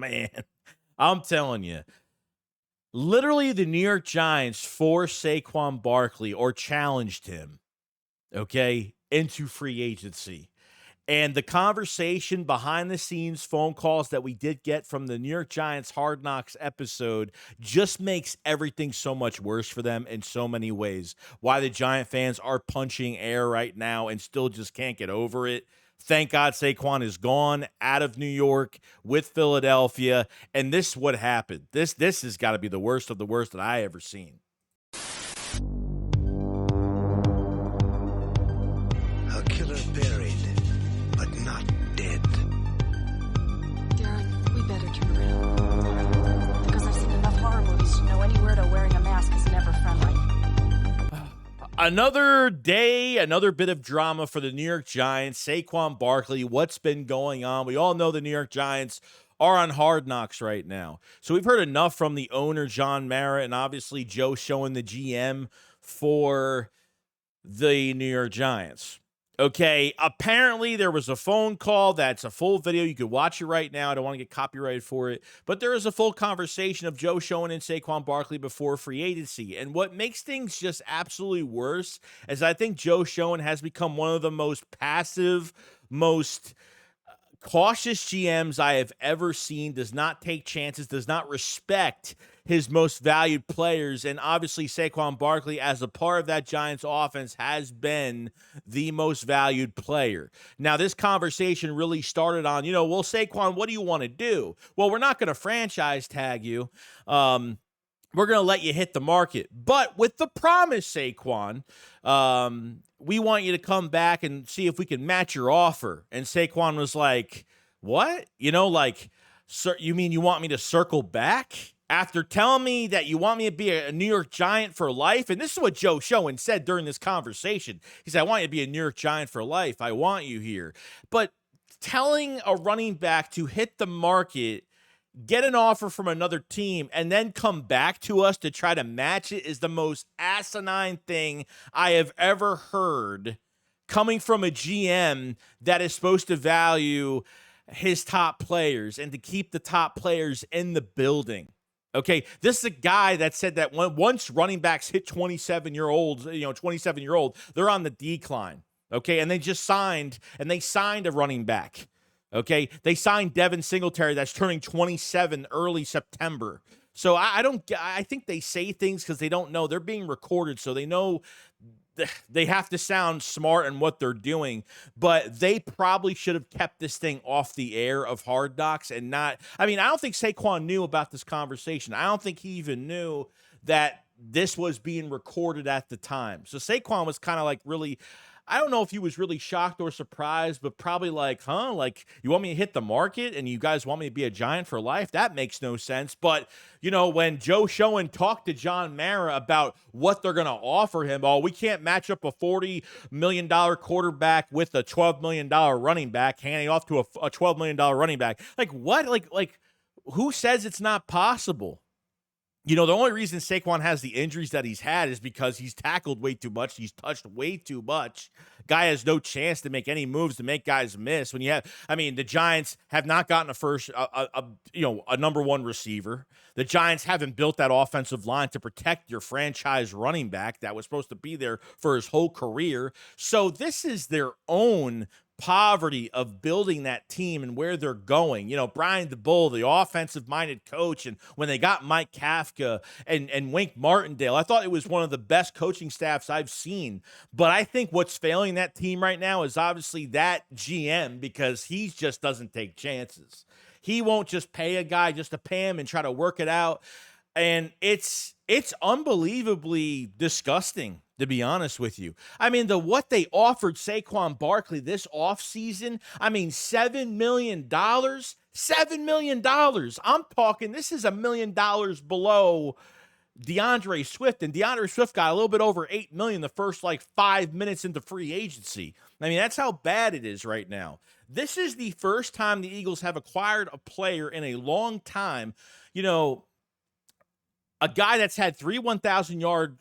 Man, I'm telling you, literally the New York Giants forced Saquon Barkley or challenged him, okay, into free agency. And the conversation behind the scenes phone calls that we did get from the New York Giants Hard Knocks episode just makes everything so much worse for them in so many ways. Why the Giant fans are punching air right now and still just can't get over it. Thank God Saquon is gone out of New York with Philadelphia. And this is what happened. This has got to be the worst of the worst that I ever seen. A killer buried, but not dead. Darren, we better turn around. Because I've seen enough horror movies to know any weirdo wearing a mask is never friendly. Another day, another bit of drama for the New York Giants. Saquon Barkley, what's been going on? We all know the New York Giants are on Hard Knocks right now. So we've heard enough from the owner, John Mara, and obviously Joe Schoen, the GM for the New York Giants. Okay, apparently there was a phone call that's a full video. You could watch it right now. I don't want to get copyrighted for it. But there is a full conversation of Joe Schoen and Saquon Barkley before free agency. And what makes things just absolutely worse is I think Joe Schoen has become one of the most passive, most cautious GMs I have ever seen, does not take chances, does not respect his most valued players. And obviously Saquon Barkley, as a part of that Giants offense, has been the most valued player. Now, this conversation really started on, well, Saquon, what do you want to do? Well, we're not going to franchise tag you. We're going to let you hit the market. But with the promise, Saquon, we want you to come back and see if we can match your offer. And Saquon was like, what? Sir, you mean you want me to circle back? After telling me that you want me to be a New York Giant for life? And this is what Joe Schoen said during this conversation. He said, I want you to be a New York Giant for life. I want you here. But telling a running back to hit the market, get an offer from another team, and then come back to us to try to match it is the most asinine thing I have ever heard coming from a GM that is supposed to value his top players and to keep the top players in the building. Okay, this is a guy that said that once running backs hit 27-year-olds, they're on the decline. Okay, and they signed a running back. Okay, they signed Devin Singletary that's turning 27 early September. So I think they say things because they don't know. They're being recorded, so they know they have to sound smart in what they're doing. But they probably should have kept this thing off the air of Hard Knocks and not. I mean, I don't think Saquon knew about this conversation. I don't think he even knew that this was being recorded at the time. So Saquon was kind of like really. I don't know if he was really shocked or surprised, but probably like, huh? Like, you want me to hit the market and you guys want me to be a Giant for life? That makes no sense. But, when Joe Schoen talked to John Mara about what they're going to offer him, we can't match up a $40 million quarterback with a $12 million running back, handing off to a $12 million running back. Like, what? Like, who says it's not possible? The only reason Saquon has the injuries that he's had is because he's tackled way too much. He's touched way too much. Guy has no chance to make any moves to make guys miss. The Giants have not gotten a number one receiver. The Giants haven't built that offensive line to protect your franchise running back that was supposed to be there for his whole career. So this is their own poverty of building that team and where they're going. Brian DeBull, the offensive-minded coach, and when they got Mike Kafka and Wink Martindale, I thought it was one of the best coaching staffs I've seen. But I think what's failing that team right now is obviously that GM, because he just doesn't take chances. He won't just pay a guy just to pay him and try to work it out. And it's unbelievably disgusting, to be honest with you. What they offered Saquon Barkley this offseason, $7 million. $7 million. I'm talking, this is $1 million below DeAndre Swift, and DeAndre Swift got a little bit over $8 million the first 5 minutes into free agency. That's how bad it is right now. This is the first time the Eagles have acquired a player in a long time. A guy that's had 3 1,000-yard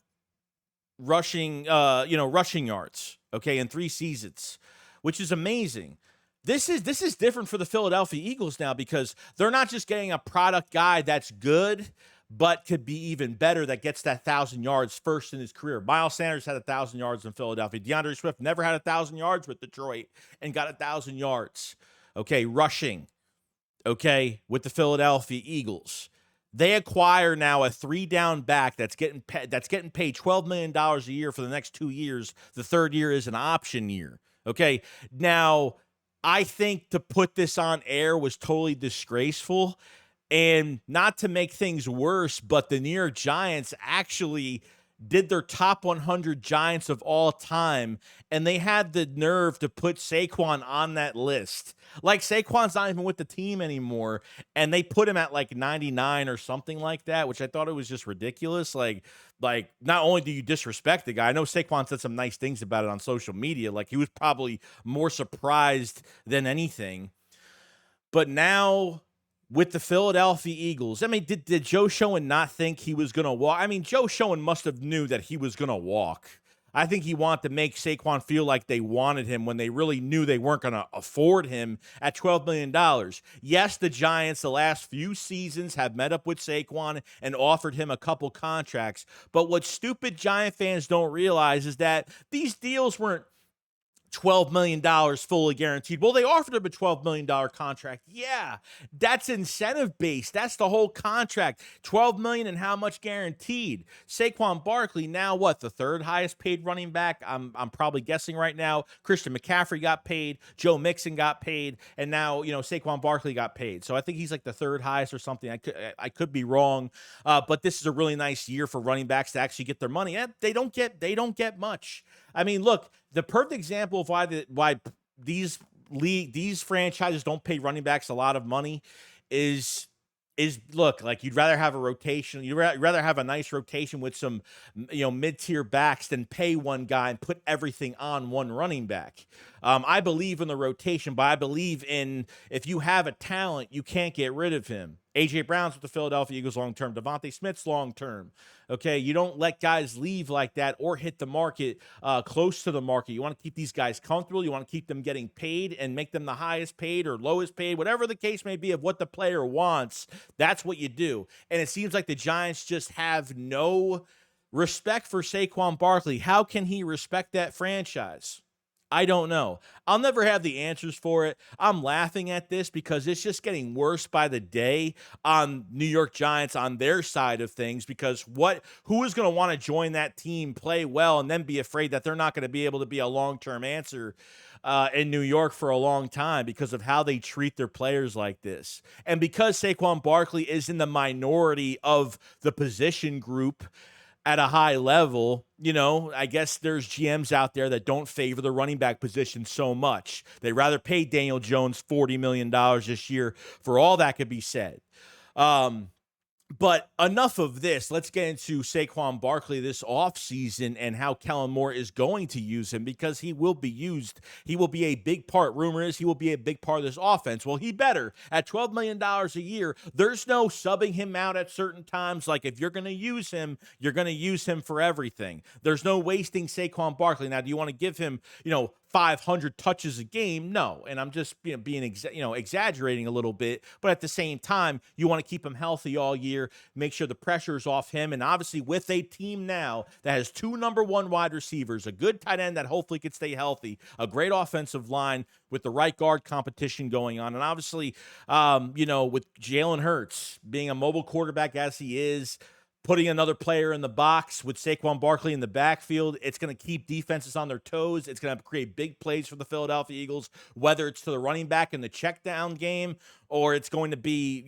rushing yards, in 3 seasons, which is amazing. this is different for the Philadelphia Eagles now because they're not just getting a product guy that's good, but could be even better that gets that 1,000 yards first in his career. Miles Sanders had 1,000 yards in Philadelphia. DeAndre Swift never had 1,000 yards with Detroit and got 1,000 yards. Okay, rushing. Okay, with the Philadelphia Eagles. They acquire now a 3-down back that's getting paid $12 million a year for the next 2 years. The third year is an option year. Okay, now I think to put this on air was totally disgraceful. And not to make things worse, but the New York Giants actually did their top 100 Giants of all time, and they had the nerve to put Saquon on that list. Like, Saquon's not even with the team anymore, and they put him at like 99 or something like that, which I thought it was just ridiculous. Like not only do you disrespect the guy, I know Saquon said some nice things about it on social media. Like, he was probably more surprised than anything. But now with the Philadelphia Eagles, I mean, did Joe Schoen not think he was going to walk? I mean, Joe Schoen must have knew that he was going to walk. I think he wanted to make Saquon feel like they wanted him when they really knew they weren't going to afford him at $12 million. Yes, the Giants, the last few seasons, have met up with Saquon and offered him a couple contracts. But what stupid Giant fans don't realize is that these deals weren't $12 million fully guaranteed. Well, they offered him a $12 million contract. Yeah, that's incentive-based. That's the whole contract. $12 million and how much guaranteed? Saquon Barkley, now what, the third highest paid running back? I'm probably guessing right now. Christian McCaffrey got paid. Joe Mixon got paid. And now, Saquon Barkley got paid. So I think he's like the third highest or something. I could be wrong. But this is a really nice year for running backs to actually get their money. They don't get much. I mean, look, the perfect example of why these franchises don't pay running backs a lot of money is look, like, you'd rather have a rotation. You'd rather have a nice rotation with some mid-tier backs than pay one guy and put everything on one running back. I believe in the rotation, but I believe in, if you have a talent, you can't get rid of him. A.J. Brown's with the Philadelphia Eagles long-term. Devontae Smith's long-term. Okay, you don't let guys leave like that or hit the market close to the market. You want to keep these guys comfortable. You want to keep them getting paid and make them the highest paid or lowest paid, whatever the case may be of what the player wants. That's what you do. And it seems like the Giants just have no respect for Saquon Barkley. How can he respect that franchise? I don't know. I'll never have the answers for it. I'm laughing at this because it's just getting worse by the day on New York Giants on their side of things, because who is going to want to join that team, play well, and then be afraid that they're not going to be able to be a long-term answer in New York for a long time because of how they treat their players like this. And because Saquon Barkley is in the minority of the position group at a high level, I guess there's GMs out there that don't favor the running back position so much. They'd rather pay Daniel Jones $40 million this year, for all that could be said. But enough of this. Let's get into Saquon Barkley this offseason and how Kellen Moore is going to use him, because he will be used. He will be a big part. Rumor is he will be a big part of this offense. Well, he better. At $12 million a year, there's no subbing him out at certain times. Like, if you're going to use him, you're going to use him for everything. There's no wasting Saquon Barkley. Now, do you want to give him, 500 touches a game? No. And I'm just being exaggerating a little bit, but at the same time, you want to keep him healthy all year, make sure the pressure's off him. And obviously, with a team now that has 2 number 1 wide receivers, a good tight end that hopefully could stay healthy, a great offensive line with the right guard competition going on, and obviously with Jalen Hurts being a mobile quarterback as he is, putting another player in the box with Saquon Barkley in the backfield, it's going to keep defenses on their toes. It's going to create big plays for the Philadelphia Eagles, whether it's to the running back in the check down game, or it's going to be,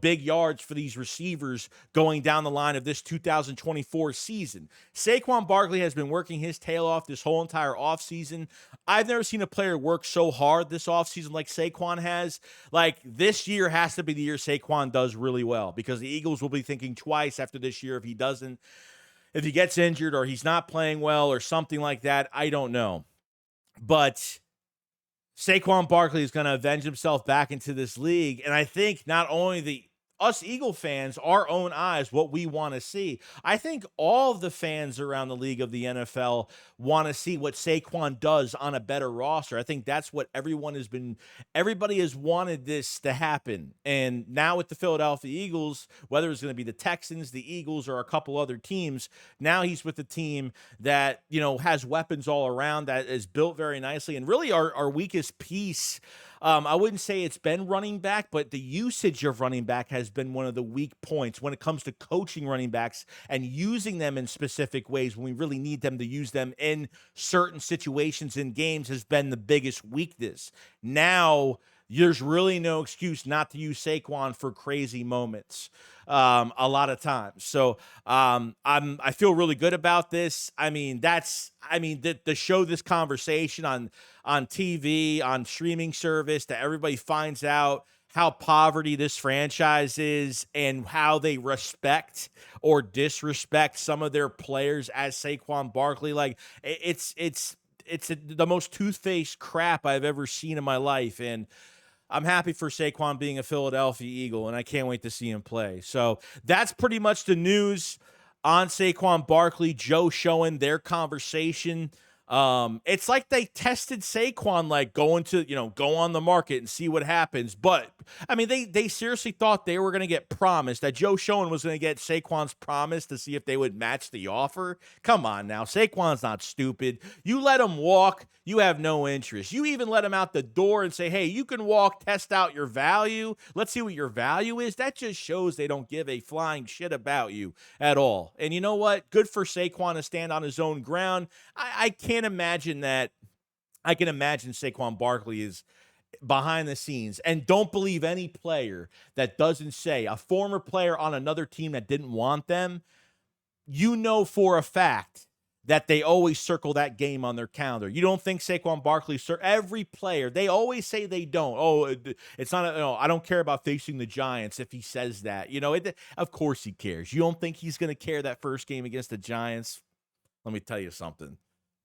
big yards for these receivers going down the line of this 2024 season. Saquon Barkley has been working his tail off this whole entire offseason. I've never seen a player work so hard this offseason like Saquon has. Like, this year has to be the year Saquon does really well, because the Eagles will be thinking twice after this year if he gets injured or he's not playing well or something like that. I don't know. But Saquon Barkley is going to avenge himself back into this league. And I think not only us Eagle fans, our own eyes, what we want to see. I think all of the fans around the league of the NFL want to see what Saquon does on a better roster. I think that's what everybody has wanted this to happen. And now with the Philadelphia Eagles, whether it's going to be the Texans, the Eagles, or a couple other teams, now he's with a team that, has weapons all around, that is built very nicely. And really our weakest piece, I wouldn't say it's been running back, but the usage of running back has been one of the weak points when it comes to coaching running backs and using them in specific ways when we really need them to use them in certain situations in games has been the biggest weakness. Now, there's really no excuse not to use Saquon for crazy moments a lot of times. So I feel really good about this. To show this conversation on TV, on streaming service, that everybody finds out how poverty this franchise is and how they respect or disrespect some of their players as Saquon Barkley. Like it's the most toothpaste crap I've ever seen in my life. And I'm happy for Saquon being a Philadelphia Eagle, and I can't wait to see him play. So that's pretty much the news on Saquon Barkley. Joe showing their conversation. It's like they tested Saquon, like go on the market and see what happens. But they seriously thought they were going to get promised, that Joe Schoen was going to get Saquon's promise to see if they would match the offer. Come on now. Saquon's not stupid. You let him walk, you have no interest. You even let him out the door and say, hey, you can walk, test out your value. Let's see what your value is. That just shows they don't give a flying shit about you at all. And you know what? Good for Saquon to stand on his own ground. I can't imagine that. I can imagine Saquon Barkley is behind the scenes, and don't believe any player that doesn't say, a former player on another team that didn't want them, for a fact that they always circle that game on their calendar. You don't think Saquon Barkley, every player, they always say they don't. Oh, it's not, I don't care about facing the Giants if he says that. Of course he cares. You don't think he's going to care that first game against the Giants? Let me tell you something.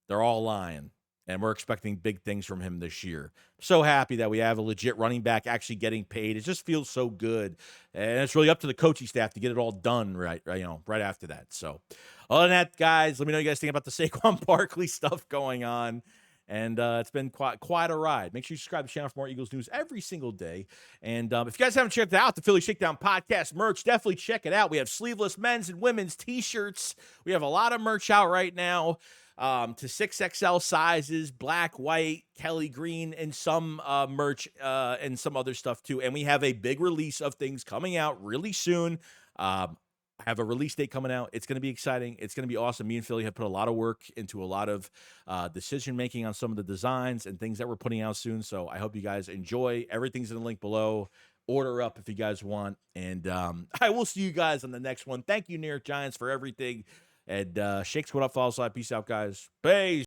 They're all lying, and we're expecting big things from him this year. So happy that we have a legit running back actually getting paid. It just feels so good, and it's really up to the coaching staff to get it all done right after that. So other than that, guys, let me know what you guys think about the Saquon Barkley stuff going on. And it's been quite a ride. Make sure you subscribe to the channel for more Eagles news every single day. And if you guys haven't checked out the Philly Shakedown podcast merch, definitely check it out. We have sleeveless men's and women's t-shirts. We have a lot of merch out right now to 6XL sizes, black, white, Kelly green, and some merch and some other stuff too. And we have a big release of things coming out really soon. Have a release date coming out. It's going to be exciting. It's going to be awesome. Me and Philly have put a lot of work into a lot of decision making on some of the designs and things that we're putting out soon. So I hope you guys enjoy. Everything's in the link below. Order up if you guys want. And I will see you guys on the next one. Thank you, New York Giants, for everything. And Shakes, what up, follow slide. Peace out, guys. Peace.